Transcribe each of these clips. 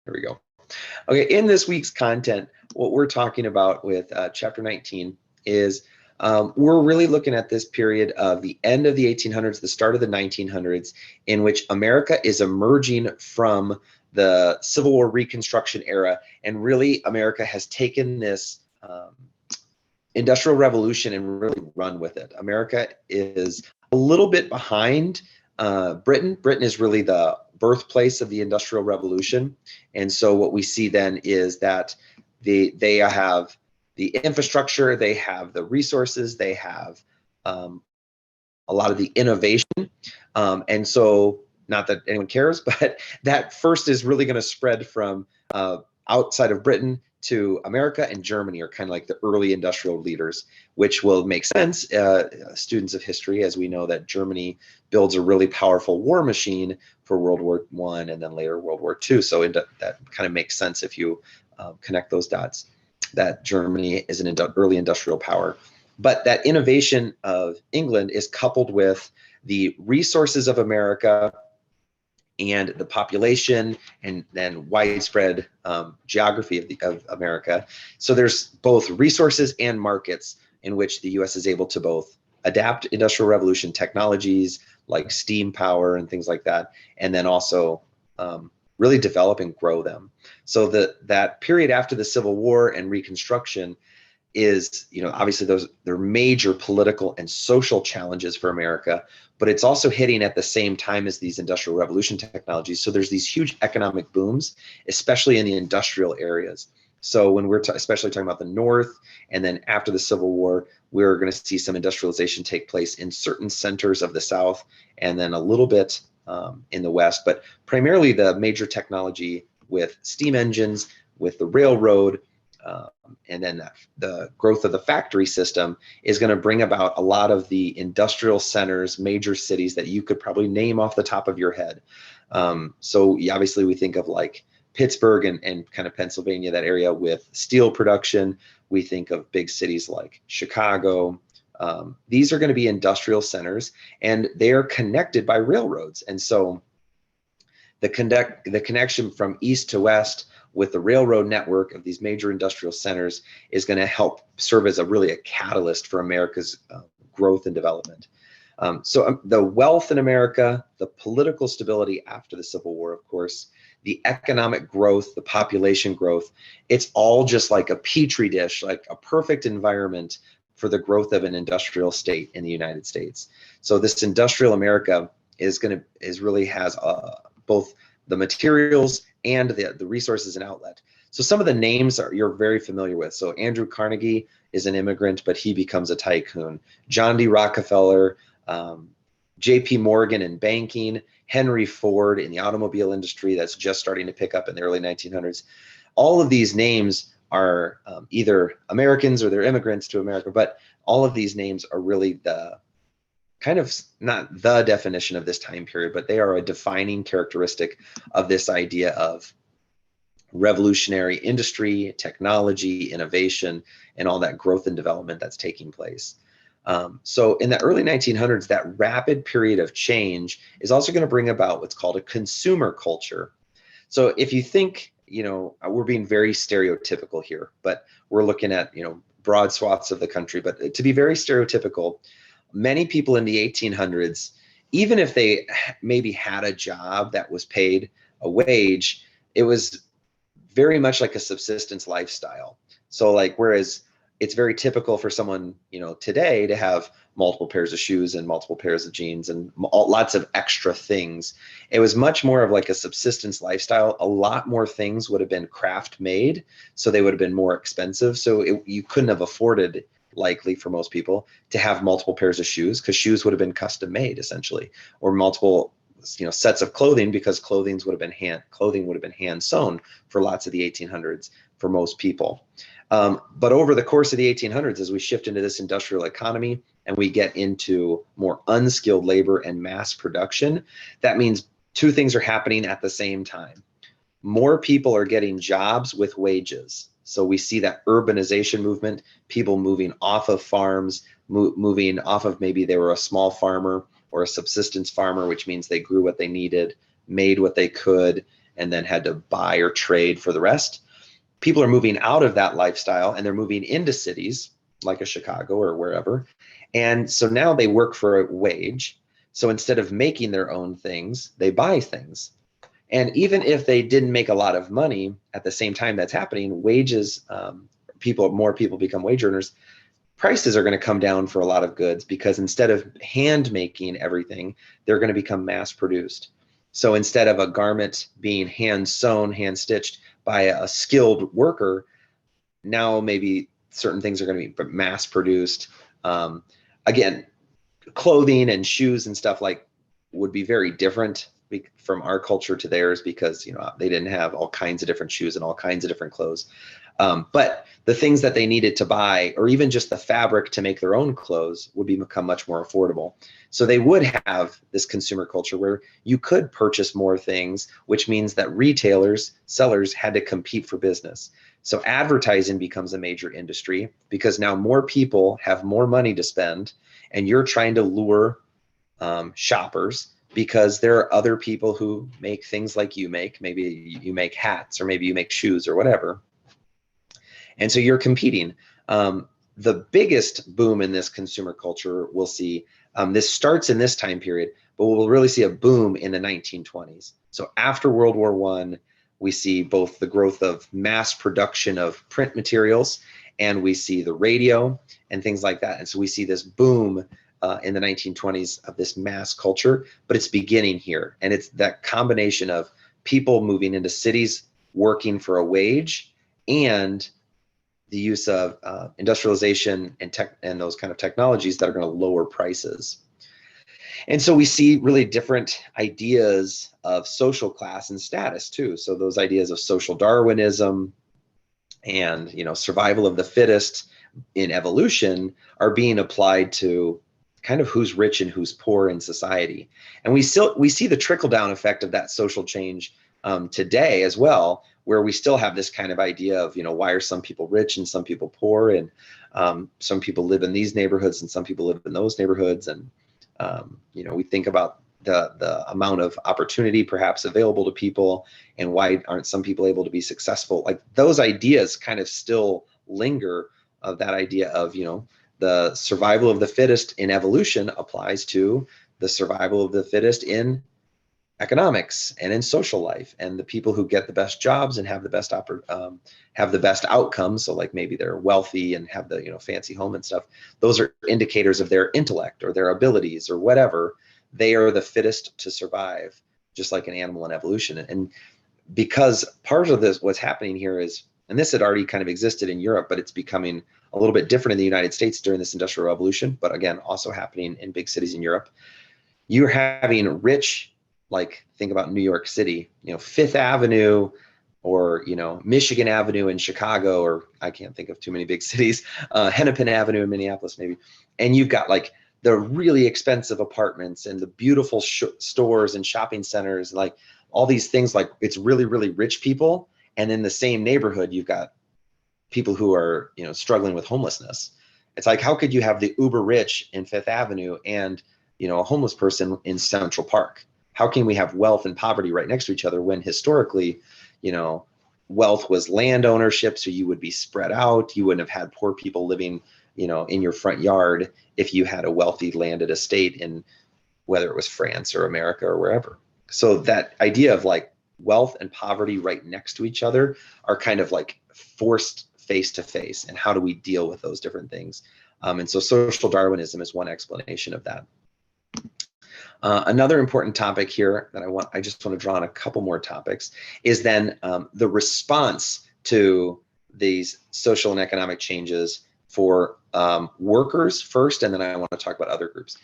Here we go. Okay, in this week's content, what we're talking about with chapter 19 is we're really looking at this period of the end of the 1800s, the start of the 1900s, in which America is emerging from the Civil War Reconstruction era, and really America has taken this industrial revolution and really run with it. America is a little bit behind Britain. Britain is really the birthplace of the Industrial Revolution. And so what we see then is that they have the infrastructure, they have the resources, they have a lot of the innovation. And so, not that anyone cares, but that first is really going to spread from outside of Britain to America, and Germany are kind of like the early industrial leaders, which will make sense. Students of history, as we know that Germany builds a really powerful war machine for World War I and then later World War II. So that kind of makes sense if you connect those dots, that Germany is an early industrial power. But that innovation of England is coupled with the resources of America and the population and then widespread geography of America. So there's both resources and markets in which the US is able to both adapt Industrial Revolution technologies like steam power and things like that, and then also really develop and grow them. So that period after the Civil War and Reconstruction is, obviously they're major political and social challenges for America, but it's also hitting at the same time as these Industrial Revolution technologies. So there's these huge economic booms, especially in the industrial areas. So when we're especially talking about the North, and then after the Civil War, we're going to see some industrialization take place in certain centers of the South, and then a little bit in the West, but primarily the major technology with steam engines, with the railroad, and then the growth of the factory system is going to bring about a lot of the industrial centers, major cities that you could probably name off the top of your head. So obviously we think of like Pittsburgh and kind of Pennsylvania, that area with steel production. We think of big cities like Chicago. These are going to be industrial centers, and they are connected by railroads. And so the connection from east to west with the railroad network of these major industrial centers is going to help serve as a catalyst for America's growth and development. So the wealth in America, the political stability after the Civil War, of course, the economic growth, the population growth, it's all just like a petri dish, like a perfect environment for the growth of an industrial state in the United States. So this industrial America really has both the materials and the resources and outlet. So some of the names you're very familiar with. So Andrew Carnegie is an immigrant, but he becomes a tycoon. John D. Rockefeller, J.P. Morgan in banking, Henry Ford in the automobile industry that's just starting to pick up in the early 1900s. All of these names are either Americans or they're immigrants to America, but all of these names are really the kind of not the definition of this time period, but they are a defining characteristic of this idea of revolutionary industry, technology, innovation, and all that growth and development that's taking place. So in the early 1900s, that rapid period of change is also going to bring about what's called a consumer culture. So if you think, we're being very stereotypical here, but we're looking at, broad swaths of the country, but to be very stereotypical, many people in the 1800s, even if they maybe had a job that was paid a wage, it was very much like a subsistence lifestyle. So whereas it's very typical for someone, today to have multiple pairs of shoes and multiple pairs of jeans and lots of extra things, it was much more of like a subsistence lifestyle. A lot more things would have been craft made, so they would have been more expensive. So you couldn't have afforded, likely for most people, to have multiple pairs of shoes, because shoes would have been custom made essentially, or multiple sets of clothing, because clothing would have been hand sewn for lots of the 1800s for most people. But over the course of the 1800s, as we shift into this industrial economy and we get into more unskilled labor and mass production, that means two things are happening at the same time. More people are getting jobs with wages. So we see that urbanization movement, people moving off of farms, moving off of, maybe they were a small farmer or a subsistence farmer, which means they grew what they needed, made what they could, and then had to buy or trade for the rest. People are moving out of that lifestyle and they're moving into cities like a Chicago or wherever. And so now they work for a wage. So instead of making their own things, they buy things. And even if they didn't make a lot of money at the same time that's happening, wages, more people become wage earners, prices are going to come down for a lot of goods because instead of hand making everything, they're going to become mass produced. So instead of a garment being hand sewn, hand stitched by a skilled worker, now maybe certain things are going to be mass produced. Again, clothing and shoes and stuff like would be very different from our culture to theirs because they didn't have all kinds of different shoes and all kinds of different clothes. But the things that they needed to buy, or even just the fabric to make their own clothes, would become much more affordable. So they would have this consumer culture where you could purchase more things, which means that retailers, sellers had to compete for business. So advertising becomes a major industry because now more people have more money to spend, and you're trying to lure shoppers because there are other people who make things like you make. Maybe you make hats, or maybe you make shoes or whatever. And so you're competing. The biggest boom in this consumer culture we'll see, this starts in this time period, but we'll really see a boom in the 1920s. So after World War I, we see both the growth of mass production of print materials, and we see the radio and things like that. And so we see this boom in the 1920s of this mass culture, but it's beginning here. And it's that combination of people moving into cities, working for a wage, and the use of industrialization and those kind of technologies that are going to lower prices. And so we see really different ideas of social class and status too. So those ideas of social Darwinism and survival of the fittest in evolution are being applied to kind of who's rich and who's poor in society. And we see the trickle-down effect of that social change today as well, where we still have this kind of idea of, why are some people rich and some people poor, and some people live in these neighborhoods and some people live in those neighborhoods, and we think about the amount of opportunity perhaps available to people, and why aren't some people able to be successful? Like those ideas kind of still linger, of that idea of, the survival of the fittest in evolution applies to the survival of the fittest in economics and in social life, and the people who get the best jobs and have the best outcomes. So like maybe they're wealthy and have the fancy home and stuff. Those are indicators of their intellect or their abilities or whatever. They are the fittest to survive, just like an animal in evolution. And because part of this, what's happening here is, and this had already kind of existed in Europe, but it's becoming a little bit different in the United States during this Industrial Revolution, but again, also happening in big cities in Europe. You're having rich, like think about New York City, Fifth Avenue, or Michigan Avenue in Chicago, or I can't think of too many big cities, Hennepin Avenue in Minneapolis maybe. And you've got like the really expensive apartments and the beautiful stores and shopping centers, like all these things, like it's really, really rich people. And in the same neighborhood, you've got people who are, struggling with homelessness. It's like, how could you have the uber rich in Fifth Avenue and, a homeless person in Central Park? How can we have wealth and poverty right next to each other when historically, wealth was land ownership, so you would be spread out. You wouldn't have had poor people living, in your front yard if you had a wealthy landed estate in whether it was France or America or wherever. So that idea of like wealth and poverty right next to each other are kind of like forced face to face. And how do we deal with those different things? And so social Darwinism is one explanation of that. Another important topic here that I just want to draw on a couple more topics is then the response to these social and economic changes for workers first, and then I want to talk about other groups.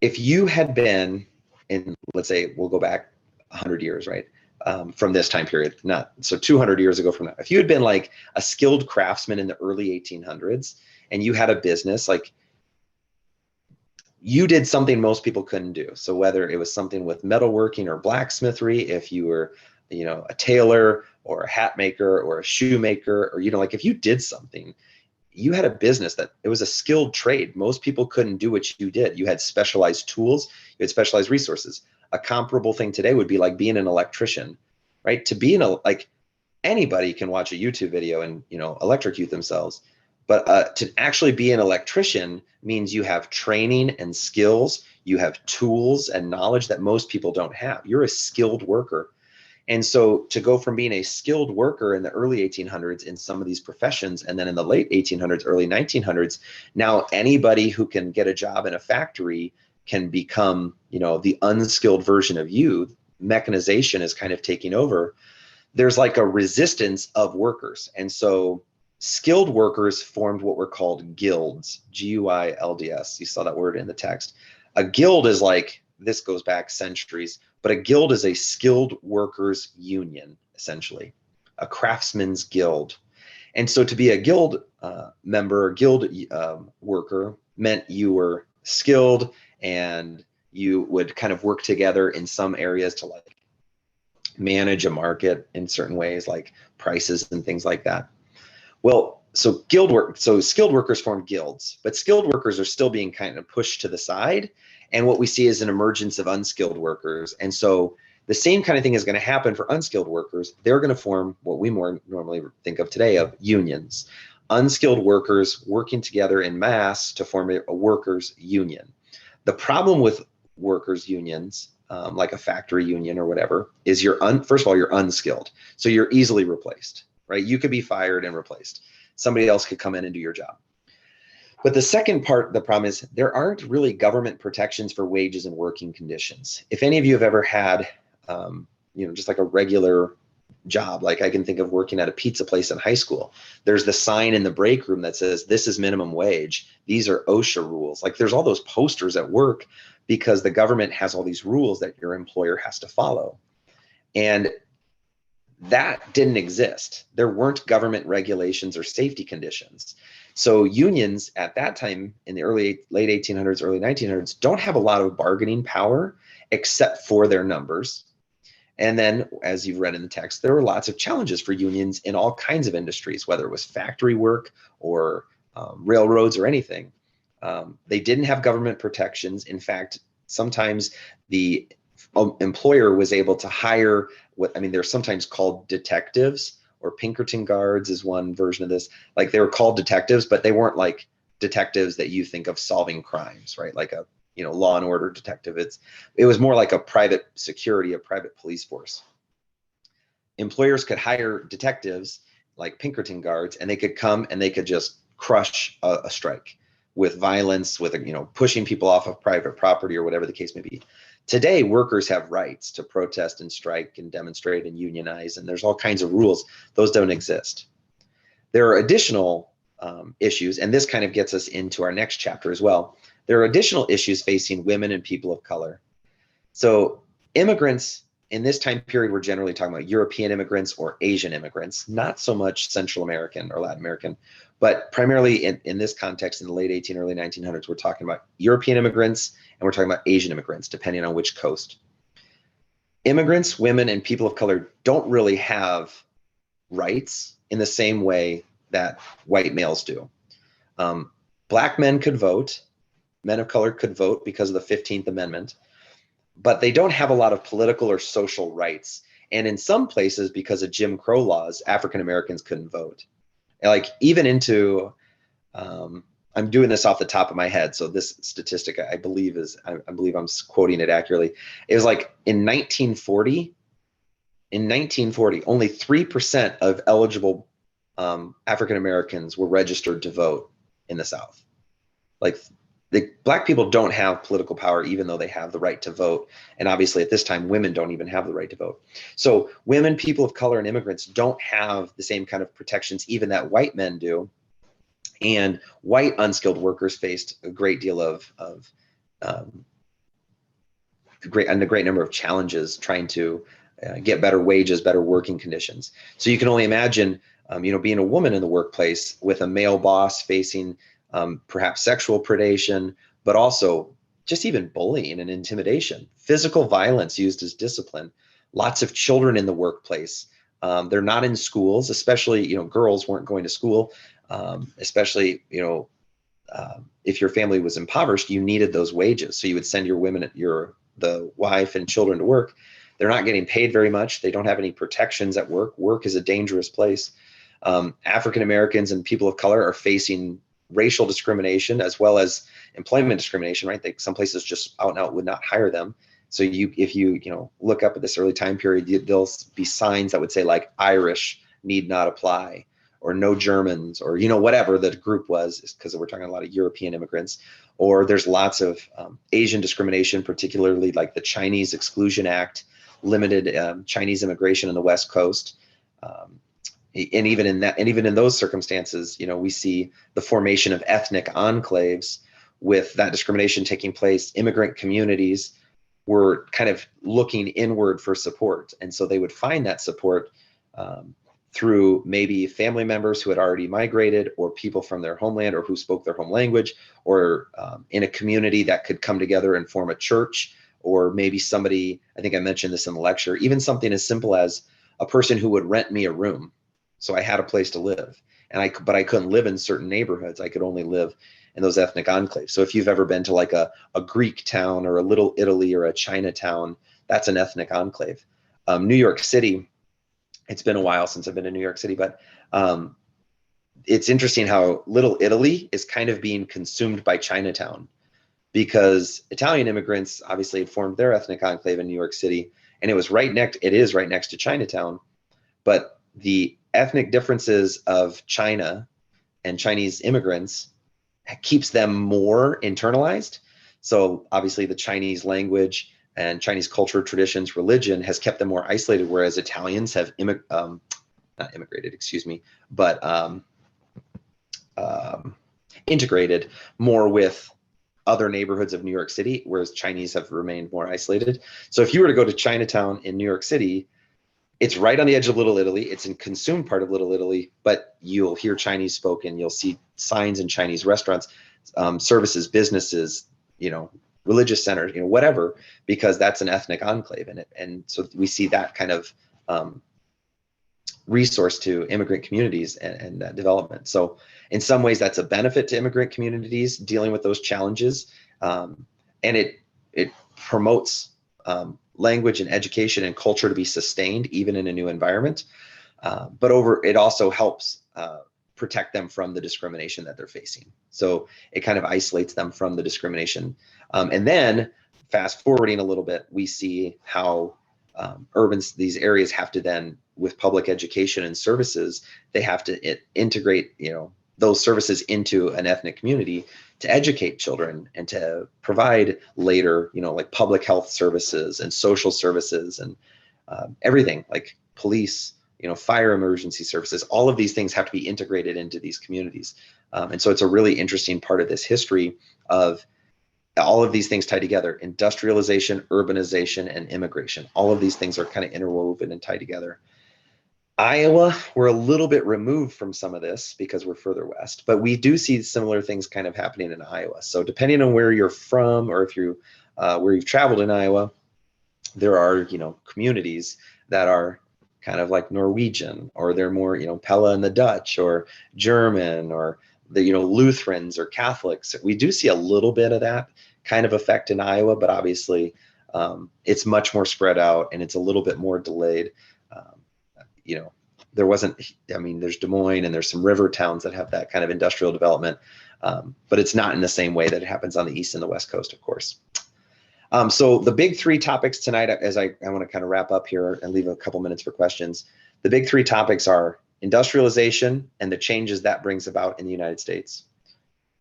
If you had been in, let's say, we'll go back 100 years, right? From this time period, so 200 years ago from now. If you had been like a skilled craftsman in the early 1800s and you had a business, like you did something most people couldn't do. So whether it was something with metalworking or blacksmithery, if you were, a tailor or a hat maker or a shoemaker, or, like if you did something, you had a business that it was a skilled trade. Most people couldn't do what you did. You had specialized tools, you had specialized resources. A comparable thing today would be like being an electrician, right? To be like anybody can watch a YouTube video and, electrocute themselves. But to actually be an electrician means you have training and skills, you have tools and knowledge that most people don't have. You're a skilled worker. And so to go from being a skilled worker in the early 1800s in some of these professions, and then in the late 1800s, early 1900s, now anybody who can get a job in a factory can become, the unskilled version of you. Mechanization is kind of taking over. There's like a resistance of workers. And so skilled workers formed what were called guilds, Guilds. You saw that word in the text. A guild is like, this goes back centuries, but a guild is a skilled workers union, essentially, a craftsman's guild. And so to be a guild member, guild worker, meant you were skilled and you would kind of work together in some areas to like manage a market in certain ways, like prices and things like that. Well, so skilled workers form guilds, but skilled workers are still being kind of pushed to the side. And what we see is an emergence of unskilled workers. And so the same kind of thing is going to happen for unskilled workers. They're going to form what we more normally think of today of unions. Unskilled workers working together in mass to form a workers' union. The problem with workers' unions, like a factory union or whatever, is first of all, you're unskilled. So you're easily replaced, right? You could be fired and replaced. Somebody else could come in and do your job. But the second part of the problem is there aren't really government protections for wages and working conditions. If any of you have ever had, just like a regular job, like I can think of working at a pizza place in high school, there's the sign in the break room that says, this is minimum wage. These are OSHA rules. Like there's all those posters at work because the government has all these rules that your employer has to follow. And that didn't exist. There weren't government regulations or safety conditions. So unions at that time in the late 1800s, early 1900s don't have a lot of bargaining power except for their numbers. And then, as you've read in the text, there were lots of challenges for unions in all kinds of industries, whether it was factory work or railroads or anything. They didn't have government protections. In fact, sometimes the employer was able to hire they're sometimes called detectives, or Pinkerton guards is one version of this. Like they were called detectives, but they weren't like detectives that you think of solving crimes, right? Like a Law and Order detective. It was more like a private security, a private police force. Employers could hire detectives like Pinkerton guards, and they could come and they could just crush a strike with violence, with pushing people off of private property or whatever the case may be. Today, workers have rights to protest and strike and demonstrate and unionize, and there's all kinds of rules. Those don't exist. There are additional issues, and this kind of gets us into our next chapter as well. There are additional issues facing women and people of color. So immigrants in this time period, we're generally talking about European immigrants or Asian immigrants, not so much Central American or Latin American, but primarily in this context, in the late 1800s, early 1900s, we're talking about European immigrants and we're talking about Asian immigrants, depending on which coast. Immigrants, women, and people of color don't really have rights in the same way that white males do. Black men could vote, men of color could vote because of the 15th Amendment, but they don't have a lot of political or social rights. And in some places, because of Jim Crow laws, African Americans couldn't vote. And like even into, I'm doing this off the top of my head, so this statistic I believe I'm quoting it accurately. It was like in 1940, only 3% of eligible African Americans were registered to vote in the South. Like the Black people don't have political power, even though they have the right to vote. And obviously at this time, women don't even have the right to vote. So women, people of color, and immigrants don't have the same kind of protections even that white men do. And white unskilled workers faced a great deal of a great number of challenges trying to get better wages, better working conditions. So you can only imagine, being a woman in the workplace with a male boss facing perhaps sexual predation, but also just even bullying and intimidation, physical violence used as discipline, lots of children in the workplace. They're not in schools, especially, girls weren't going to school. especially, if your family was impoverished, you needed those wages. So you would send your women, the wife and children to work. They're not getting paid very much. They don't have any protections at work. Work is a dangerous place. African Americans and people of color are facing racial discrimination as well as employment discrimination, right? Some places just out and out would not hire them. So if you look up at this early time period, there'll be signs that would say like Irish need not apply, or no Germans, or whatever the group was, because we're talking a lot of European immigrants. Or there's lots of Asian discrimination, particularly like the Chinese Exclusion Act limited Chinese immigration in the West Coast. And even in those circumstances, we see the formation of ethnic enclaves. With that discrimination taking place, immigrant communities were kind of looking inward for support, and so they would find that support through maybe family members who had already migrated, or people from their homeland, or who spoke their home language, or in a community that could come together and form a church, or maybe somebody, I think I mentioned this in the lecture, even something as simple as a person who would rent me a room. So I had a place to live, but I couldn't live in certain neighborhoods. I could only live in those ethnic enclaves. So if you've ever been to like a Greek town, or a Little Italy, or a Chinatown, that's an ethnic enclave. New York City, it's been a while since I've been to New York City, but it's interesting how Little Italy is kind of being consumed by Chinatown, because Italian immigrants obviously had formed their ethnic enclave in New York City, and it is right next to Chinatown. But the ethnic differences of China and Chinese immigrants keeps them more internalized. So obviously the Chinese language and Chinese culture, traditions, religion has kept them more isolated, whereas Italians have not immigrated, excuse me, but integrated more with other neighborhoods of New York City, whereas Chinese have remained more isolated. So if you were to go to Chinatown in New York City, it's right on the edge of Little Italy. It's in consumed part of Little Italy, but you'll hear Chinese spoken. You'll see signs in Chinese restaurants, services, businesses, religious centers, whatever, because that's an ethnic enclave in it. And so we see that kind of resource to immigrant communities and development. So in some ways, that's a benefit to immigrant communities dealing with those challenges, and it promotes language and education and culture to be sustained even in a new environment. But it also helps protect them from the discrimination that they're facing. So it kind of isolates them from the discrimination. And then fast forwarding a little bit, we see how these areas have to then, with public education and services, they have to integrate, those services into an ethnic community to educate children and to provide later, like public health services and social services and everything like police, fire emergency services. All of these things have to be integrated into these communities. And so it's a really interesting part of this history of all of these things tied together: industrialization, urbanization, and immigration. All of these things are kind of interwoven and tied together. Iowa, we're a little bit removed from some of this because we're further west, but we do see similar things kind of happening in Iowa. So depending on where you're from, or if you where you've traveled in Iowa, there are communities that are kind of like Norwegian, or they're more Pella and the Dutch, or German, or the Lutherans or Catholics. We do see a little bit of that kind of effect in Iowa, but obviously it's much more spread out and it's a little bit more delayed. There wasn't, there's Des Moines and there's some river towns that have that kind of industrial development, but it's not in the same way that it happens on the East and the West Coast, of course. So the big three topics tonight, as I want to kind of wrap up here and leave a couple minutes for questions. The big three topics are industrialization and the changes that brings about in the United States.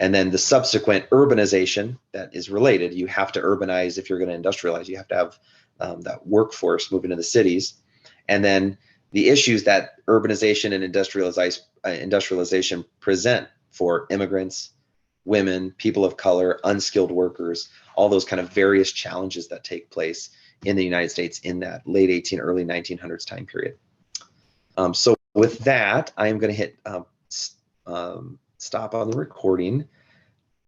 And then the subsequent urbanization that is related. You have to urbanize if you're going to industrialize. You have to have that workforce moving to the cities. And then the issues that urbanization and industrialization present for immigrants, women, people of color, unskilled workers, all those kind of various challenges that take place in the United States in that late early 1900s time period. So with that, I am going to hit stop on the recording.